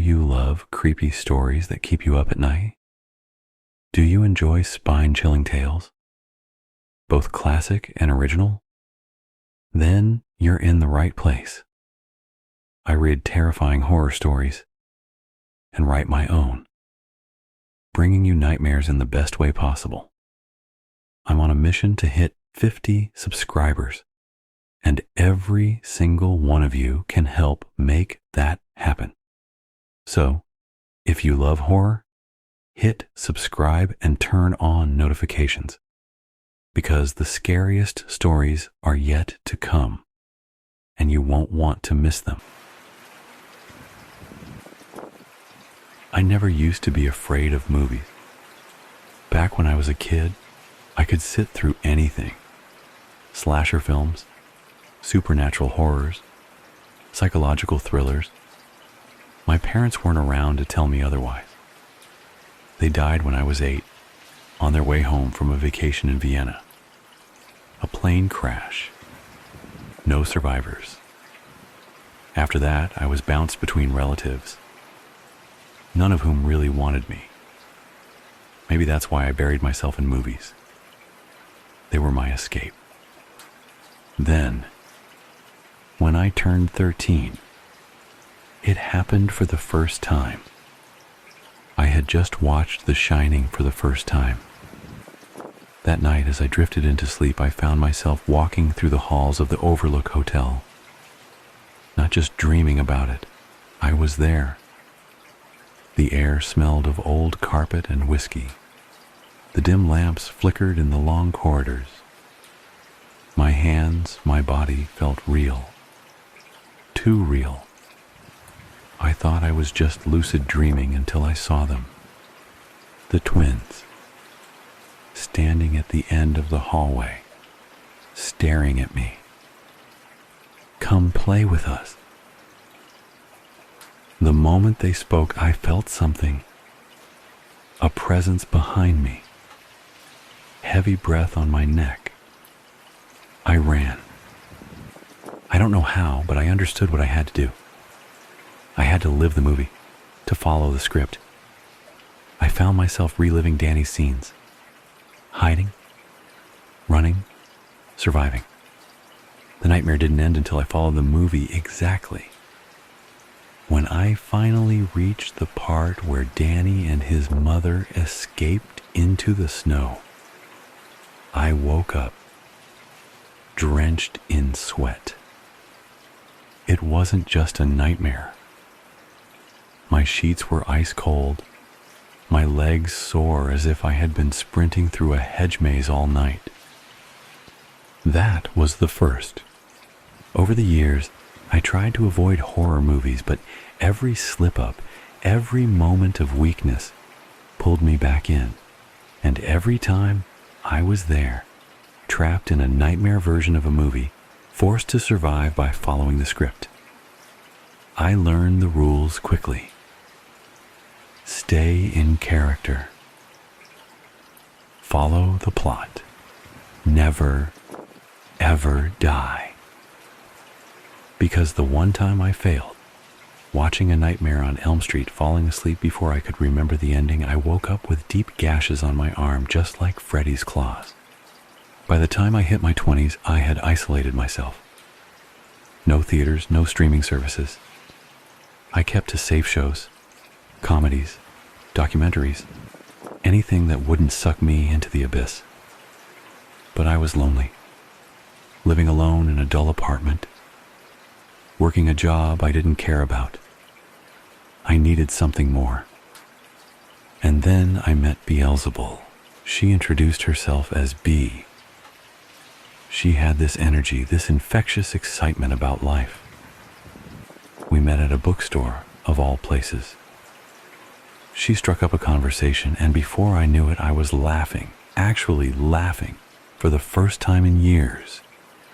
you love creepy stories that keep you up at night? Do you enjoy spine-chilling tales, both classic and original? Then you're in the right place. I read terrifying horror stories and write my own, bringing you nightmares in the best way possible. I'm on a mission to hit 50 subscribers, and every single one of you can help make that happen. So, if you love horror, hit subscribe and turn on notifications, because the scariest stories are yet to come, and you won't want to miss them. I never used to be afraid of movies. Back when I was a kid, I could sit through anything. Slasher films, supernatural horrors, psychological thrillers. My parents weren't around to tell me otherwise. They died when I was 8, on their way home from a vacation in Vienna. A plane crash. No survivors. After that, I was bounced between relatives, none of whom really wanted me. Maybe that's why I buried myself in movies. They were my escape. Then, when I turned 13, it happened for the first time. I had just watched The Shining for the first time. That night, as I drifted into sleep, I found myself walking through the halls of the Overlook Hotel. Not just dreaming about it, I was there. The air smelled of old carpet and whiskey. The dim lamps flickered in the long corridors. My hands, my body felt real. Too real. I thought I was just lucid dreaming until I saw them. The twins, standing at the end of the hallway, staring at me. Come play with us. The moment they spoke, I felt something. A presence behind me. Heavy breath on my neck. I ran. I don't know how, but I understood what I had to do. I had to live the movie, to follow the script. I found myself reliving Danny's scenes. Hiding, running, surviving. The nightmare didn't end until I followed the movie exactly. When I finally reached the part where Danny and his mother escaped into the snow, I woke up, drenched in sweat. It wasn't just a nightmare. My sheets were ice cold, my legs sore as if I had been sprinting through a hedge maze all night. That was the first. Over the years, I tried to avoid horror movies, but every slip-up, every moment of weakness pulled me back in. And every time, I was there, trapped in a nightmare version of a movie, forced to survive by following the script. I learned the rules quickly. Stay in character. Follow the plot. Never, ever die. Because the one time I failed, watching A Nightmare on Elm Street, falling asleep before I could remember the ending, I woke up with deep gashes on my arm, just like Freddy's claws. By the time I hit my 20s, I had isolated myself. No theaters, no streaming services. I kept to safe shows, comedies, documentaries, anything that wouldn't suck me into the abyss. But I was lonely, living alone in a dull apartment, working a job I didn't care about. I needed something more. And then I met Beelzebul. She introduced herself as B. She had this energy, this infectious excitement about life. We met at a bookstore, of all places. She struck up a conversation, and before I knew it, I was laughing, actually laughing, for the first time in years.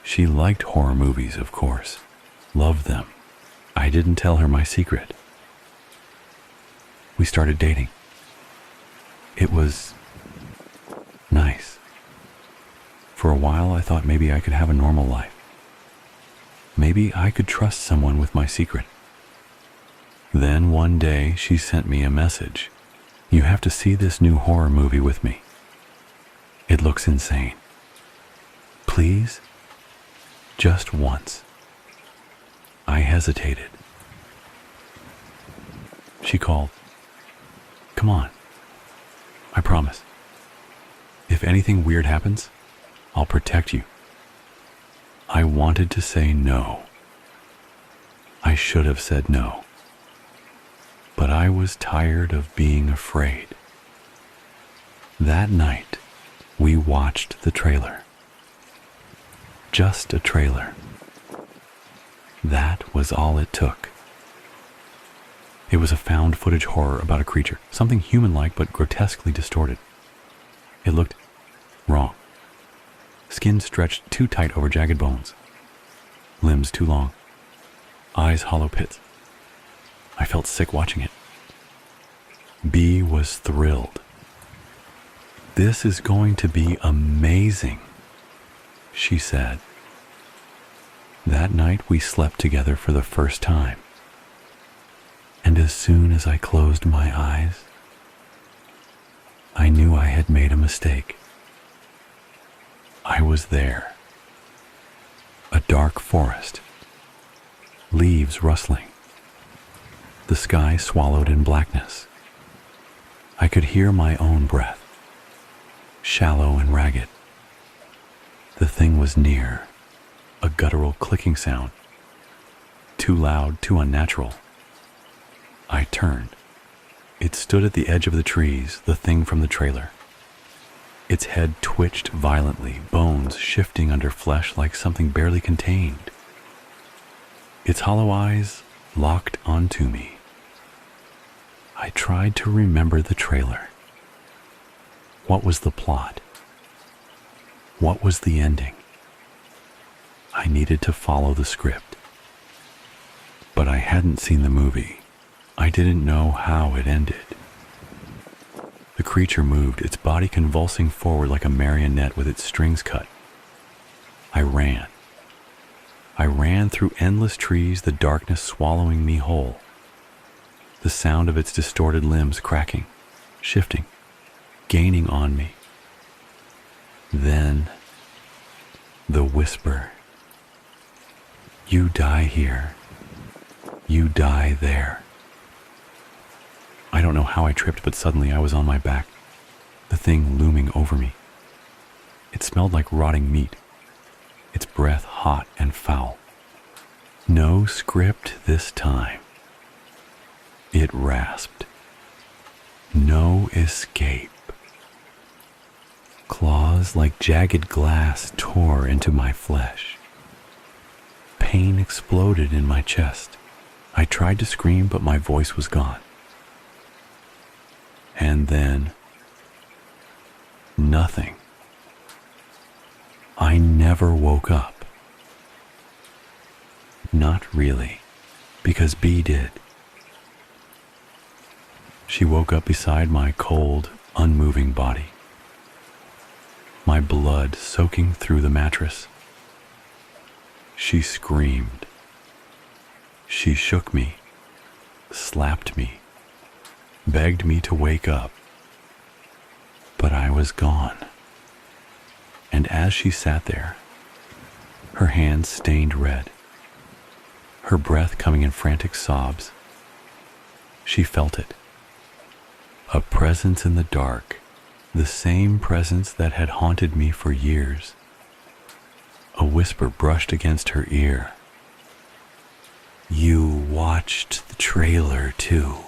She liked horror movies, of course. Loved them. I didn't tell her my secret. We started dating. It was nice. For a while, I thought maybe I could have a normal life. Maybe I could trust someone with my secret. Then one day she sent me a message. You have to see this new horror movie with me. It looks insane. Please? Just once. I hesitated. She called. Come on. I promise. If anything weird happens, I'll protect you. I wanted to say no. I should have said no. But I was tired of being afraid. That night, we watched the trailer. Just a trailer. That was all it took. It was a found footage horror about a creature, something human-like but grotesquely distorted. It looked wrong. Skin stretched too tight over jagged bones. Limbs too long. Eyes hollow pits. I felt sick watching it. B was thrilled. This is going to be amazing, she said. That night we slept together for the first time. And as soon as I closed my eyes, I knew I had made a mistake. I was there. A dark forest. Leaves rustling. The sky swallowed in blackness. I could hear my own breath, shallow and ragged. The thing was near, a guttural clicking sound. Too loud, too unnatural. I turned. It stood at the edge of the trees, the thing from the trailer. Its head twitched violently, bones shifting under flesh like something barely contained. Its hollow eyes locked onto me. I tried to remember the trailer. What was the plot? What was the ending? I needed to follow the script. But I hadn't seen the movie. I didn't know how it ended. The creature moved, its body convulsing forward like a marionette with its strings cut. I ran. I ran through endless trees, the darkness swallowing me whole. The sound of its distorted limbs cracking, shifting, gaining on me. Then, the whisper. You die here. You die there. I don't know how I tripped, but suddenly I was on my back, the thing looming over me. It smelled like rotting meat, its breath hot and foul. No script this time. It rasped. No escape. Claws like jagged glass tore into my flesh. Pain exploded in my chest. I tried to scream, but my voice was gone. And then, nothing. I never woke up. Not really, because B did. She woke up beside my cold, unmoving body. My blood soaking through the mattress. She screamed. She shook me, slapped me, begged me to wake up. But I was gone. And as she sat there, her hands stained red, her breath coming in frantic sobs, she felt it. A presence in the dark, the same presence that had haunted me for years. A whisper brushed against her ear. You watched the trailer too.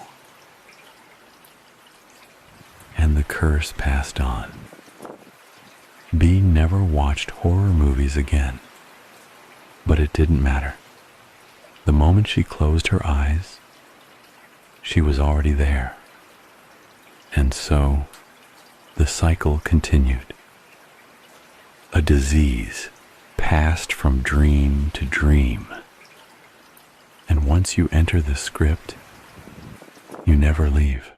And the curse passed on. B never watched horror movies again. But it didn't matter. The moment she closed her eyes, she was already there. And so, the cycle continued. A disease passed from dream to dream. And once you enter the script, you never leave.